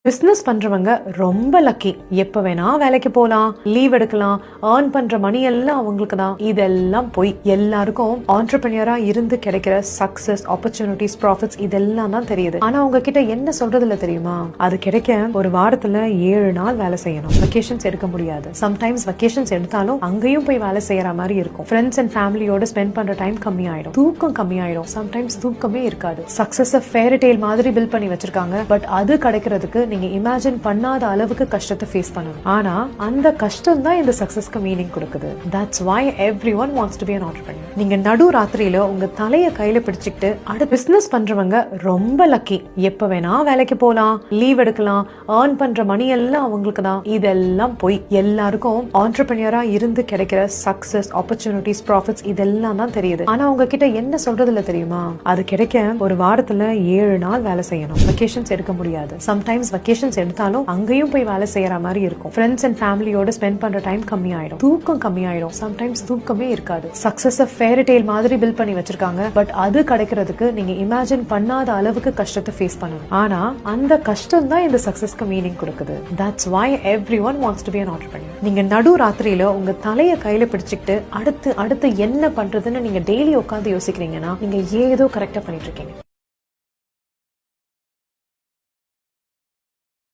Business பண்றவங்க ரொம்ப lucky. எப்ப வேணா வேலைக்கு போலாம், லீவ் எடுக்கலாம், ஏர்ன் பண்ற மணி எல்லாம் அவங்களுக்கு தான். இதெல்லாம் போய் எல்லாருக்கும் ஆண்டர்பிரினியரா இருந்து கிடைக்கிற சக்சஸ், ஆப்பர்ச்சுனிட்டிஸ், ப்ராஃபிட்ஸ் இதெல்லாம் தான் தெரியுது. ஆனா அவங்க கிட்ட என்ன சொல்றதுல தெரியுமா? அது கிடைக்க ஒரு வாரத்துல 7 நாள் வேலை செய்யணும். வெக்கேஷன்ஸ் எடுக்க முடியாது. சம்டைம்ஸ் வெக்கேஷன்ஸ் எடுத்தாலும் அங்கேயும் போய் வேலை செய்யற மாதிரி இருக்கும். ஃப்ரெண்ட்ஸ் அண்ட் ஃபேமிலியோட ஸ்பெண்ட் பண்ற டைம் கம்மியாயிடும். தூக்கம் கம்மியாயிடும். சம்டைம்ஸ் தூக்கமே இருக்காது. சக்சஸ் ஃபேரி டெய்ல் மாதிரி பில்ட் பண்ணி வச்சிருக்காங்க. பட் அது கிடைக்கிறதுக்கு நீங்க இமேஜின் பண்ணாத அளவுக்கு கஷ்டத்தை ஃபேஸ் பண்ணணும். ஆனா அந்த கஷ்டம் தான் இந்த சக்சஸ்க்கு மீனிங் கொடுக்குது. That's why everyone wants to be an entrepreneur. நீங்க நடு ராத்திரியில உங்க தலைய கையில பிடிச்சிட்டு அடுத்த பிசினஸ் பண்றவங்க ரொம்ப லக்கி. எப்ப வேணா வேலைக்கு போலாம், லீவ் எடுக்கலாம், ஏர்ன் பண்ற மணி எல்லாம் அவங்களுக்கு தான். இதெல்லாம் போய் எல்லாருக்கும் ஆண்டர்பிரினியரா இருந்து கிடைக்கிற சக்சஸ், ஆப்பர்ச்சுனிட்டிஸ், ப்ராஃபிட்ஸ் இதெல்லாம் தான் தெரியுது. ஆனா அவங்க கிட்ட என்ன சொல்றதுல தெரியுமா? அது கிடைக்க ஒரு வாரத்துல 7 நாள் வேலை செய்யணும். வெக்கேஷன்ஸ் எடுக்க முடியாது. சம்டைம்ஸ் வெக்கேஷன்ஸ் எடுத்தாலும் அங்கேயும் போய் வேலை செய்யற மாதிரி இருக்கும். ஃப்ரெண்ட்ஸ் அண்ட் ஃபேமிலியோட ஸ்பெண்ட் பண்ற டைம் கம்மியாயிடும். தூக்கம் கம்மியாயிடும். சம்டைம்ஸ் தூக்கமே இருக்காது. சக்சஸ் ஃபேரி டெய்ல் மாதிரி பில்ட் பண்ணி வச்சிருக்காங்க. பட் அது கிடைக்கிறதுக்கு நீங்க இமேஜின் பண்ணாத அளவுக்கு கஷ்டத்தை ஃபேஸ் பண்ணணும். ஆனா அந்த கஷ்டம் தான் இந்த சக்சஸ்க்கு மீனிங் கொடுக்குது. That's why everyone wants to be an entrepreneur. நீங்க நடு ராத்திரியில உங்க தலைய கையில பிடிச்சிட்டு அடுத்து என்ன பண்றதுன்னு நீங்க டெய்லி உட்காந்து யோசிக்கிறீங்கன்னா நீங்க ஏதோ கரெக்டா பண்ணிட்டு இருக்கீங்க.